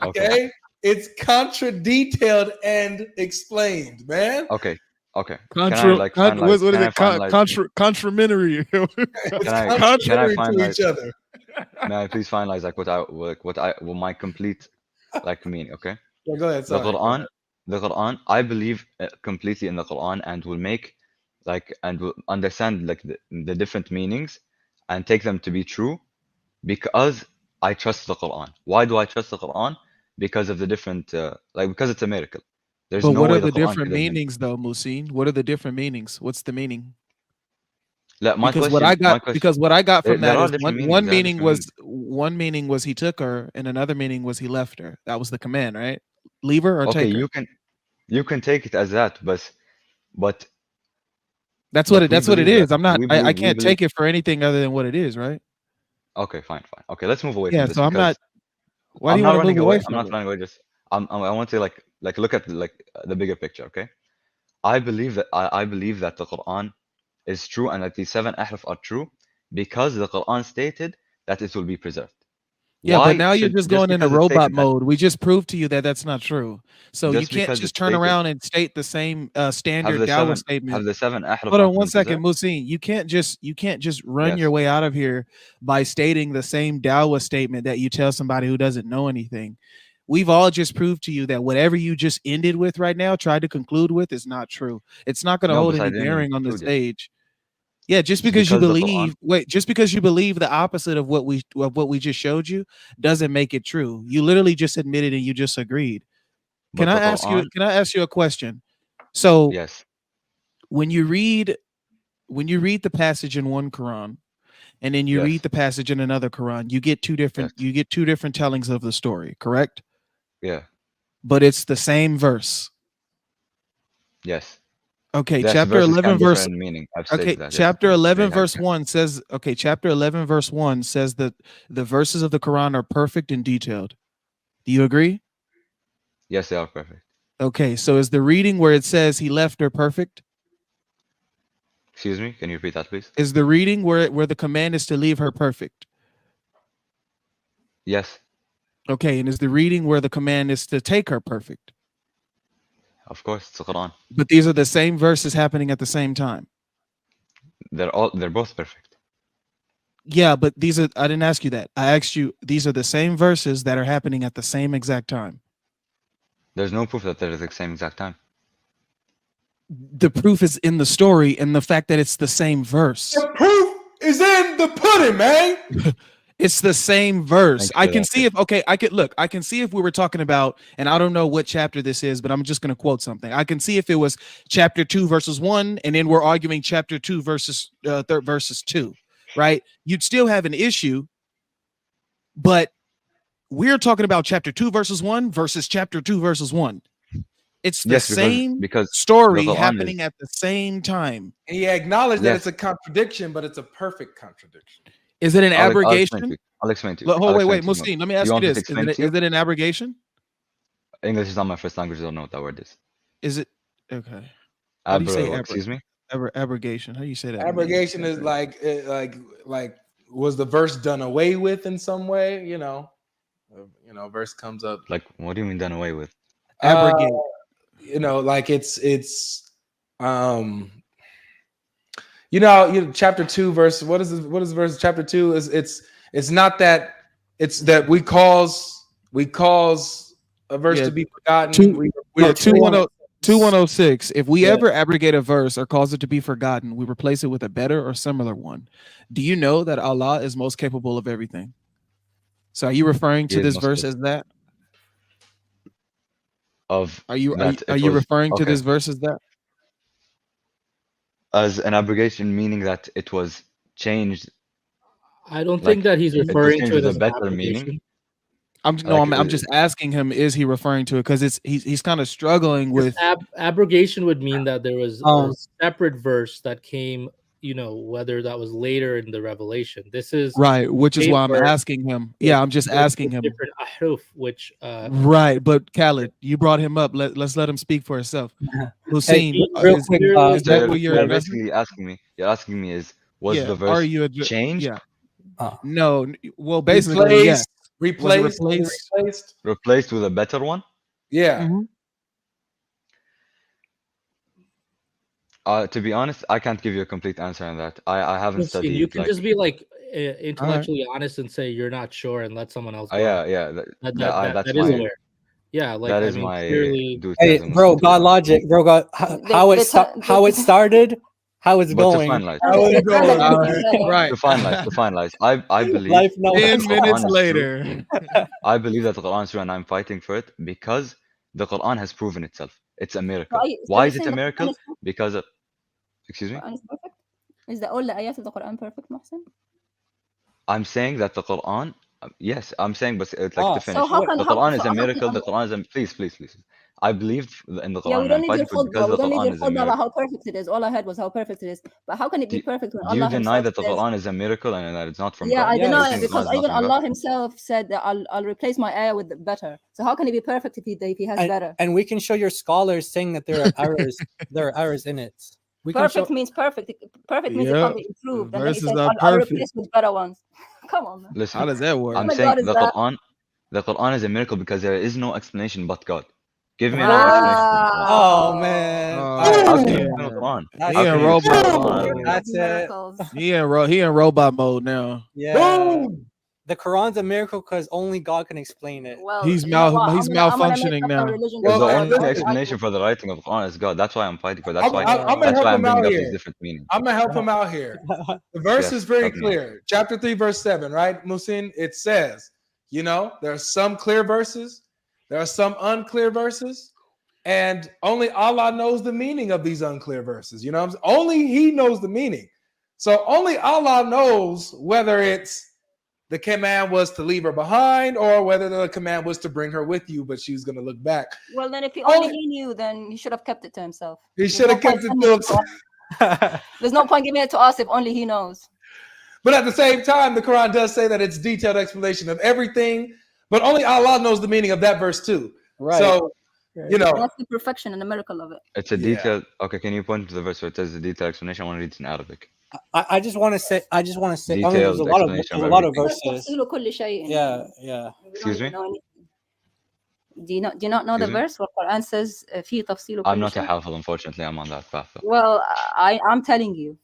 Okay. Okay? It's contra-detailed and explained, man. Okay. Can I Contra, like con, finalize? what Can is I it? Con, finalize? contramentary. It's Can I contrary to finalize? each other. May I please finalize like what my complete like meaning? Okay. Yeah, go ahead. The Sorry. Quran, I believe completely in the Quran and will make and will understand like the different meanings and take them to be true because I trust the Quran. Why do I trust the Quran? Because of the different because it's a miracle. There's But no what way are the the Quran different could have been. meanings, though, Musin? What are the different meanings? What's the meaning? My Because question, what I got from there that are is different meanings. one There are meaning different meanings. one meaning was he took her, and another meaning was he left her. That was the command, right? Leave her or Okay, take her. you can take it as that, but That's what it we is. believe that I we can't believe. take it for anything other than what it is, right? Okay, fine. Okay, let's move away Yeah. from this So I'm because not. Why do I'm you not want to move running away away. I'm from not it? running away. Just I want to like look at the bigger picture. Okay, I believe that I believe that the Quran is true and that the seven ahruf are true because the Quran stated that it will be preserved. Yeah, but Why now you're should just just going into because it robot stated that mode. We just proved to you that that's not true. So you just can't because just it turn stated around and state the same standard have Dawah the statement. seven ahruf Hold on not one been second, preserved? Musin. You can't just run Yes. your way out of here by stating the same Dawah statement that you tell somebody who doesn't know anything. We've all just proved to you that whatever you just ended with right now, tried to conclude with, is not true. It's not going to No, hold but I any didn't bearing on the include it. stage. Yeah, just It's because you because the Quran. believe, just because you believe the opposite of what we just showed you doesn't make it true. You literally just admitted and you just agreed. But the Quran. Can I ask you a question? So Yes. when you read the passage in one Quran and then you Yes. read the passage in another Quran, you get two different tellings of the story, correct? Yeah. But it's the same verse. Yes. Okay, Yes. chapter Verses 11 can verse differ in meaning. I've Okay, stated that. Yes. chapter 11 They have. verse 1 says chapter 11 verse 1 says that the verses of the Quran are perfect and detailed. Do you agree? Yes, they are perfect. Okay, so is the reading where it says he left her perfect? Excuse me, can you repeat that, please? Is the reading where the command is to leave her perfect? Yes, Okay, and is the reading where the command is to take her perfect? of course, it's the Quran. But these are the same verses happening at the same time. They're both perfect. Yeah, but I didn't ask you that. I asked you, these are the same verses that are happening at the same exact time. There's no proof that they're at the same exact time. The proof is in the story and the fact that it's the same verse. The proof is in the pudding, man. It's the same verse. Thank you I for can that, see I can see if we were talking about, and I don't know what chapter this is, but I'm just going to quote something. I can see if it was chapter 2 verses 1, and then we're arguing chapter 2 verses 2, right? You'd still have an issue, but we're talking about chapter 2 verses 1 versus chapter 2 verses 1. It's the Yes, same because story the Quran happening at the same time. And he acknowledged that Yes. it's a contradiction, but it's a perfect contradiction. Is it an I'll explain abrogation? to you. I'll explain to you. Wait, I'll explain to you. Musin, let me ask You you want me to this. explain to you? Is it an abrogation? English is not my first language. I don't know what that word is. Is it okay? How do you say Excuse me? abrogation? How do you say that? Abrogation is like was the verse done away with in some way? Verse comes up. Like, what do you mean done away with? Abrogate. Like it's chapter 2 verse. What is verse chapter 2 is? It's not that. It's that we cause a verse to be forgotten. 2106. If we ever abrogate a verse or cause it to be forgotten, we replace it with a better or similar one. Do you know that Allah is most capable of everything? So are you referring to this verse as that? Are you referring to this verse as that? As an abrogation, meaning that it was changed. I don't Like, think that he's it referring just to it changes as a an better meaning. application. I'm just asking him, is he referring to it? Because he's kind of struggling with Abrogation would mean that there was a Um, separate verse that came, whether that was later in the revelation. This is right, which is why I'm paper asking him. Yeah, I'm just with asking him. different ahruf, which Right, but Khaled, you brought him up. Let's let him speak for himself. Hussein, he real is quick, that So what you're you're addressing? basically asking me. You're asking me was Yeah, the are verse you changed, yeah. No, well, basically, Replaced, yes. Was it replaced, replaced? replaced. replaced with a better one? Yeah. Mhm. To be honest, I can't give you a complete answer on that. I haven't Hussein, studied you can like. just be like intellectually honest and say you're not sure and let someone else go. Yeah. That's That is my aware. Yeah, like that I is mean, my clearly, duty Hey, as a Muslim, bro, to be honest. Godlogic, bro, how it started, how it's But to going. finalize, How is it going? Right. to finalize, I believe Life that the 10 knows. minutes Quran is true. later. I believe that the Quran is true, and I'm fighting for it because the Quran has proven itself. It's a miracle. So Why you're is it saying a the miracle? Quran is perfect? Because of, excuse me? Quran is perfect? Is the all the ayat of the Quran perfect, Mohsen? I'm saying that the Quran, yes, I'm saying, but like to Ah, finish, So how can the how, Quran so is a how can miracle. The Quran is a please. I believe in the yeah, Quran, we and don't I'm need your fighting for it because khutbah. We the don't need Quran your is a khutbah about miracle. how perfect it is. All I heard was how perfect it is. But how can it be Do, perfect when do you Allah deny Himself that the says? Quran is a miracle and that it's not from Yeah, God? I Yes. deny Saying it the because Quran is not even from God? Allah Himself said that I'll replace my ayah with better. So how can it be perfect if He has better? And we can show your scholars saying that there are errors. There are errors in it. We can Perfect show. means perfect. Perfect means it Yeah, can't be improved. And then He verses says, are I'll perfect. replace with better ones. Come on, man. How Listen, does that work? What I'm kind of saying God is that? The Quran is a miracle because there is no explanation but God. Give me What? another explanation for the Quran. Oh Wow. man! Oh, All right, How can you man. explain the Quran? that's He How in can you explain robot the Quran as a mode. miracle? That's it. Miracles. He in robot mode now. Yeah, Boom. the Quran's a miracle because only God can explain it. Well, He's you know what? he's I'm gonna make malfunctioning up a now. religion Because that Well, the says only only I explanation can. for the writing of the Quran is God. That's why I'm fighting for it. That's I'm why gonna that's help why I'm him bringing out up these here. different meanings. I'm gonna help him out here. The verse Yes, is very help me out. clear. Chapter 3, verse 7, right? Musin, it says, there are some clear verses, there are some unclear verses, and only Allah knows the meaning of these unclear verses. You know what I'm saying? Only He knows the meaning. So only Allah knows whether it's the command was to leave her behind or whether the command was to bring her with you, but she was gonna look back. Well, then if he Only- only he knew, then he should have kept it to himself. He There's should no have point kept it sending to it himself. us. There's no point giving it to us if only he knows. But at the same time, the Quran does say that it's detailed explanation of everything, but only Allah knows the meaning of that verse too. Right. So, That's the perfection and the miracle of it. It's a Yeah. detailed. Okay, can you point to the verse where it says the detailed explanation? I want to read it in Arabic. I just want to say. I mean, there's Detailed a lot of explanation of there's a lot of everything. verses. تفصيل كل شيء. Yeah. We don't Excuse even me? know anything. Do you not know the Excuse me? verse where Quran says فيه تفصيل I'm كل not a شيء? hafiz, unfortunately. I'm on that path. Though. Well, I'm telling you.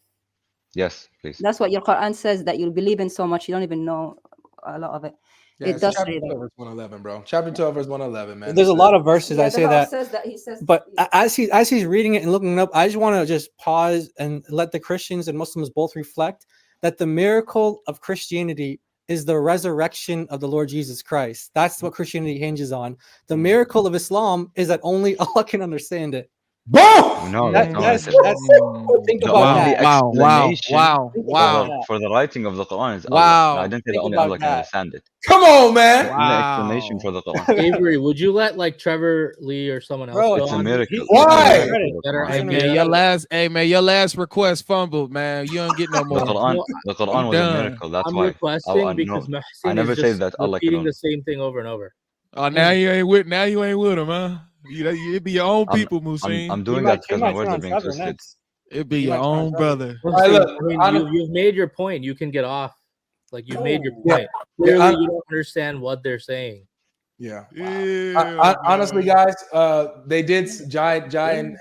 Yes, please. That's what your Quran says, that you'll believe in so much you don't even know a lot of it. Yeah, It does chapter say 12, that. verse 111, bro. Chapter 12, verse 111, man. There's a lot of verses Yeah, that the say verse that. says that he says. But as he's reading it and looking it up, I just want to just pause and let the Christians and Muslims both reflect that the miracle of Christianity is the resurrection of the Lord Jesus Christ. That's what Christianity hinges on. The miracle of Islam is that only Allah can understand it. Boom! No, That- that's that's, not it. that's think The about only that. explanation Think about that. for the writing of the Quran is Allah. Wow. And I didn't say that Think only about Allah can that. understand it. Come on, man. The only explanation for the Quran. Avery, would you let like Trevor Lee or someone else Bro, go It's a on? miracle. Why? Better Hey man, idea. your last request fumbled, man. You don't get no The more. Quran, No, the Quran was a done. miracle. That's I'm why. requesting because No, I Mahsin never is say just that Allah can repeating only. the same thing over and over. Oh, now you ain't with him, huh? It be your own people, Musin. I'm He doing might that because my turn words are on being Trevor twisted. next. It be He your might turn on own Trevor. brother. right, look, I mean, you've made your point. You can get off. Like you've made your Yeah. point. Clearly, Yeah, you don't understand what they're saying. Yeah. Yeah, Honestly, man. guys, they did Jai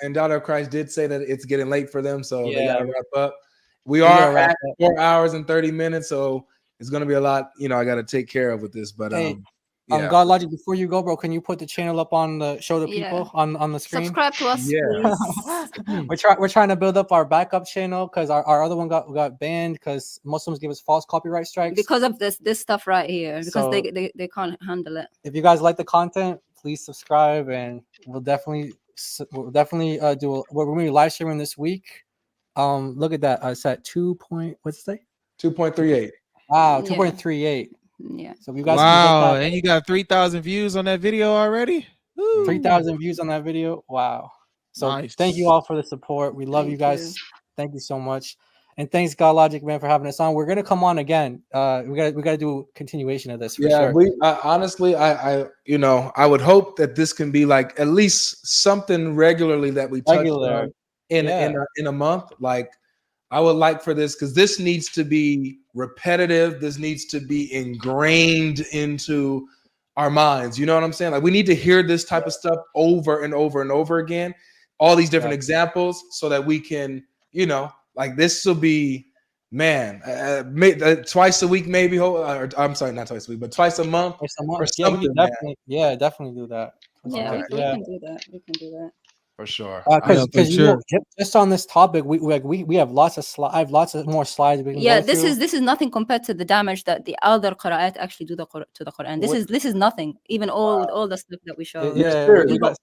and Daughter of Christ did say that it's getting late for them, so they Yeah. gotta wrap up. We gotta are wrap at 4 hours and 30 minutes, so it's gonna be a lot, I gotta take care of with this. But Hey, yeah. Godlogic, before you go, bro, can you put the channel up on the show the Yeah. people on the screen? Subscribe to us, Yeah. please. We're trying to build up our backup channel because our other one got banned because Muslims give us false copyright strikes. Because of this stuff right here. Because So- they can't handle it. If you guys like the content, please subscribe, and we'll definitely do. We're going to be live streaming this week. Look at that. It's at 2 point. What's it say? 2.38. Wow, Yeah. 2.38. Yeah. So you guys Wow, can and you got 3,000 views on that video already. Woo. 3,000 views on that video. Wow. So Nice. thank you all for the support. We love Thank you guys. Thank you so much. And thanks Godlogic man for having us on. We're gonna come on again. We gotta do a continuation of this for Yeah, sure. honestly, I you know, I would hope that this can be like at least something regularly that we touch Regular. on in a month. Like I would like for this because this needs to be repetitive. This needs to be ingrained into our minds. You know what I'm saying? Like we need to hear this type of stuff over and over and over again, all these different examples, so that we can, you know, like this will be, man, twice a week maybe. Or, I'm sorry, not twice a week, but twice a month. Or some or more. Yeah, we something, can man. definitely do that. Yeah, Okay. we can do that. We can do that. For sure. Because for you know, sure. just on this topic, we have lots of slides. I have lots of more slides we can Yeah, go this through. is nothing compared to the damage that the other qira'at actually do to the Quran. This is nothing. Even all the stuff that we showed. Yeah, serious. we got,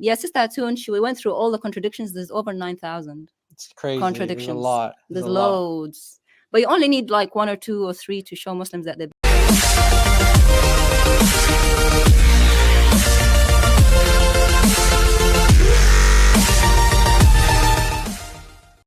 Yeah, Sister Atun, we went through all the contradictions. There's over 9,000 it's crazy. contradictions. There's a lot. There's a lot. loads. But you only need like 1 or 2 or 3 to show Muslims that they're